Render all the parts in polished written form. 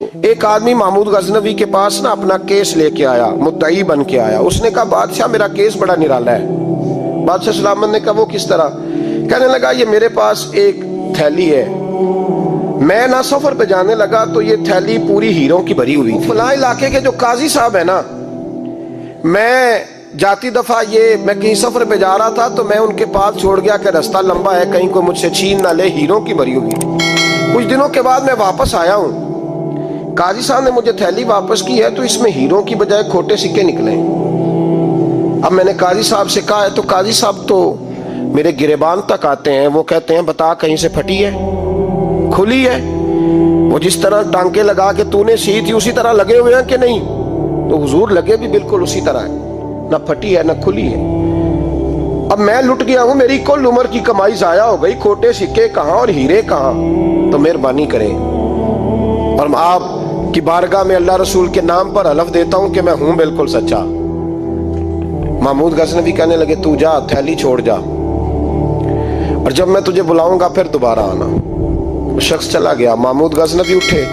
ایک آدمی محمود غزنوی کے پاس نا اپنا کیس لے کے آیا، مدعی بن کے آیا. اس نے کہا بادشاہ میرا کیس بڑا نرالا ہے. بادشاہ سلامت نے کہا وہ کس طرح؟ کہنے لگا یہ میرے پاس ایک تھیلی ہے، میں نہ سفر پہ جانے لگا تو یہ تھیلی پوری ہیروں کی بھری ہوئی. فلاں علاقے کے جو قاضی صاحب ہے نا، میں جاتی دفعہ میں کہیں سفر پہ جا رہا تھا تو میں ان کے پاس چھوڑ گیا کہ رستہ لمبا ہے، کہیں کو مجھ سے چھین نہ لے، ہیروں کی بھری ہوئی. کچھ دنوں کے بعد میں واپس آیا ہوں، قاضی صاحب نے مجھے تھیلی واپس کی ہے تو اس میں ہیروں کی بجائے کھوٹے سکے نکلے. اب میں نے قاضی صاحب سے کہا ہے تو قاضی صاحب تو میرے گریبان تک آتے ہیں، وہ کہتے ہیں بتا کہیں سے پھٹی ہے، کھلی ہے؟ وہ جس طرح ٹانکے لگا کے تو نے سی تھی اسی طرح لگے ہوئے ہیں کہ نہیں؟ تو حضور لگے بھی بالکل اسی طرح ہے، نہ پھٹی ہے نہ کھلی ہے. اب میں لٹ گیا ہوں، میری کل عمر کی کمائی ضائع ہو گئی، کھوٹے سکے کہاں اور ہیرے کہاں؟ تو مہربانی کریں. اور آپ کی بارگاہ میں اللہ رسول کے نام پر حلف دیتا ہوں کہ میں ہوں بالکل سچا. محمود غزنوی کہنے لگے تو جا، تھیلی چھوڑ جا، اور جب میں تجھے بلاؤں گا پھر دوبارہ آنا. وہ شخص چلا گیا. محمود غزنوی اٹھے،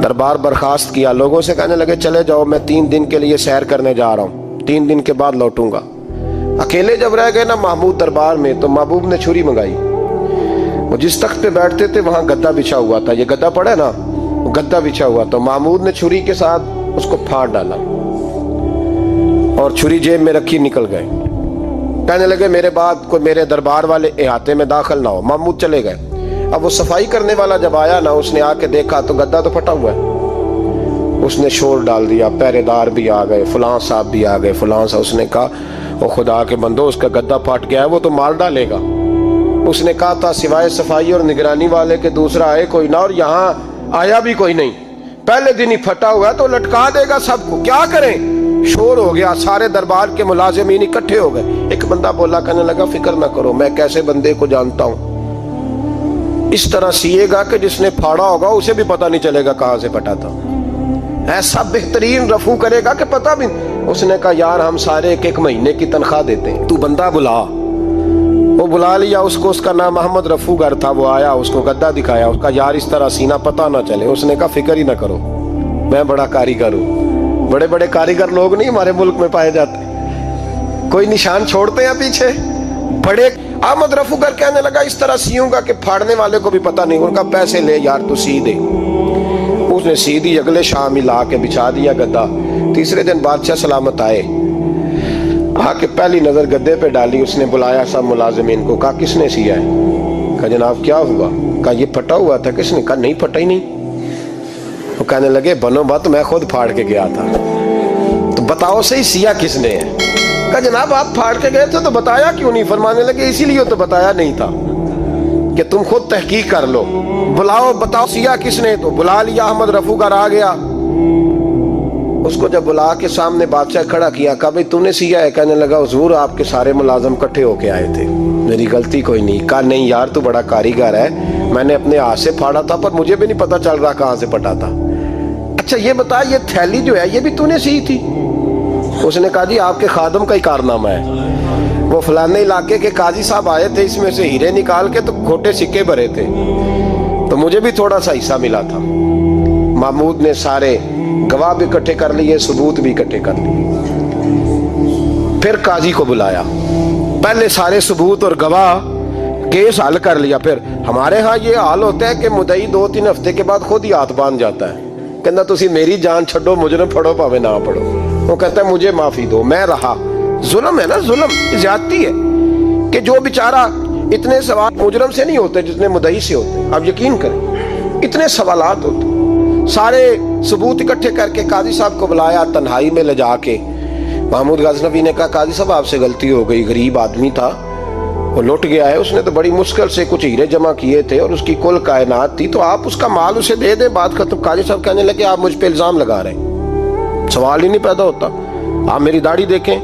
دربار برخاست کیا، لوگوں سے کہنے لگے چلے جاؤ، میں 3 دن کے لیے سیر کرنے جا رہا ہوں، 3 دن کے بعد لوٹوں گا. اکیلے جب رہ گئے نا محمود دربار میں تو محبوب نے چھری منگائی. وہ جس تخت پہ بیٹھتے تھے وہاں گدا بچھا ہوا تھا، یہ گدا پڑا ہے نا، وہ گدا بچھا ہوا تھا. محمود نے چھری کے ساتھ اس کو پھاڑ ڈالا اور چھری جیب میں رکھی نکل گئے. کہنے لگے میرے بعد کوئی میرے دربار والے احاطے میں داخل نہ ہو. محمود چلے گئے. اب وہ صفائی کرنے والا جب آیا نا، اس نے آ کے دیکھا تو گدا تو پھٹا ہوا ہے. اس نے شور ڈال دیا، پہرے دار بھی آ گئے، فلاں صاحب بھی آ گئے، فلاں صاحب. اس نے کہا وہ خدا کے بندو، اس کا گدا پھٹ گیا ہے، وہ تو مار ڈالے گا. اس نے کہا تھا سوائے صفائی اور نگرانی والے کے دوسرا آئے کوئی نہ، اور یہاں آیا بھی کوئی نہیں. پہلے دن ہی پھٹا ہوا ہے تو لٹکا دے گا سب کو، کیا کریں؟ شور ہو گیا، سارے دربار کے ملازمین اکٹھے ہو گئے. ایک بندہ بولا، کہنے لگا فکر نہ کرو، میں کیسے بندے کو جانتا ہوں، اس طرح سیے گا کہ جس نے پھاڑا ہوگا اسے بھی پتہ نہیں چلے گا کہاں سے پھٹا تھا. ایسا بہترین رفو کرے گا کہ پتہ بھی. اس نے کہا یار ہم سارے 1 مہینے کی تنخواہ دیتے ہیں، تو بندہ بلا. وہ بلا لیا اس کو، اس کا نام محمد رفو گر تھا. وہ آیا، اس کو گدا دکھایا، اس کا یار اس طرح سینہ پتہ نہ چلے. اس نے کہا فکر ہی نہ کرو، میں بڑا کاریگر ہوں. بڑے بڑے کاریگر لوگ نہیں ہمارے ملک میں پائے جاتے، کوئی نشان چھوڑتے ہیں پیچھے بڑے. احمد رفو گر کہنے لگا اس طرح سیوں گا کہ پھاڑنے والے کو بھی پتہ نہیں. ان کا پیسے لے یار تو سی دے. اس نے سی دی، اگلے شام ہی لا کے بچھا دیا گدا. تیسرے دن بادشاہ سلامت آئے، آ کے پہلی نظر گدے پہ ڈالی. اس نے بلایا سب ملازمین کو، کہا کس نے سیا ہے؟ کہا جناب کیا ہوا؟ کہا یہ پھٹا ہوا تھا. کس نے؟ کہا نہیں پھٹا ہی نہیں. وہ کہنے لگے بنو بات، میں خود پھاڑ کے گیا تھا، تو بتاؤ صحیح سیا کس نے ہے؟ کہا جناب آپ پھاڑ کے گئے تھے تو بتایا کیوں نہیں؟ فرمانے لگے اسی لیے تو بتایا نہیں تھا کہ تم خود تحقیق کر لو، بلاؤ بتاؤ سیا کس نے. تو بلا لیا، احمد رفو گر آ گیا. اس کو جب بلا کے سامنے بادشاہ کھڑا کیا، کہا بھئی تم نے سیا ہے؟ کہنے لگا حضور آپ کے سارے ملازم کٹھے ہو کے آئے تھے، میری غلطی کوئی نہیں. کہا نہیں یار تو بڑا کاریگر ہے، میں نے اپنے ہاتھ سے پھاڑا تھا پر مجھے بھی نہیں پتا چل رہا کہاں سے پھٹا تھا. اچھا یہ بتا یہ تھیلی جو ہے یہ بھی تو نے سی تھی؟ اس نے کہا جی آپ کے خادم کا ہی کارنامہ ہے، وہ فلانے علاقے کے قاضی صاحب آئے تھے، اس میں سے ہیرے نکال کے تو کھوٹے سکے بھرے تھے، تو مجھے بھی تھوڑا سا حصہ ملا تھا. محمود نے سارے گواہ بھی اکٹھے کر لیے، ثبوت بھی اکٹھے کر لیے. پھر قاضی کو بلایا، پہلے سارے ثبوت اور گواہ کیس حل کر لیا. پھر ہمارے ہاں یہ حال ہوتا ہے کہ مدعی 2-3 ہفتے کے بعد خود ہی ہاتھ باندھ جاتا ہے، کہنا تسی میری جان چھڈو، مجرم پھڑو پاوے نہ پڑھو. وہ کہتا ہے مجھے معافی دو، میں رہا. ظلم ہے نا، ظلم زیادتی ہے کہ جو بیچارہ اتنے سوال مجرم سے نہیں ہوتے جتنے مدعی سے ہوتے. آپ یقین کریں اتنے سوالات ہوتے. سارے ثبوت اکٹھے کر کے قاضی صاحب کو بلایا، تنہائی میں لے جا کے. محمود غزنوی نے کہا قاضی صاحب آپ سے غلطی ہو گئی، غریب آدمی تھا، وہ لٹ گیا ہے، اس نے تو بڑی مشکل سے کچھ ہیرے جمع کیے تھے اور اس کی کل کائنات تھی، تو آپ اس کا مال اسے دے دیں، بات ختم. قاضی صاحب کہنے لگے آپ مجھ پہ الزام لگا رہے ہیں، سوال ہی نہیں پیدا ہوتا. آپ میری داڑھی دیکھیں،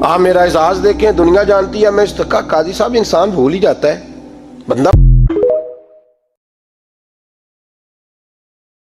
آپ میرا اعزاز دیکھیں، دنیا جانتی ہے میں اس کا. قاضی صاحب انسان بھول ہی جاتا ہے، بندہ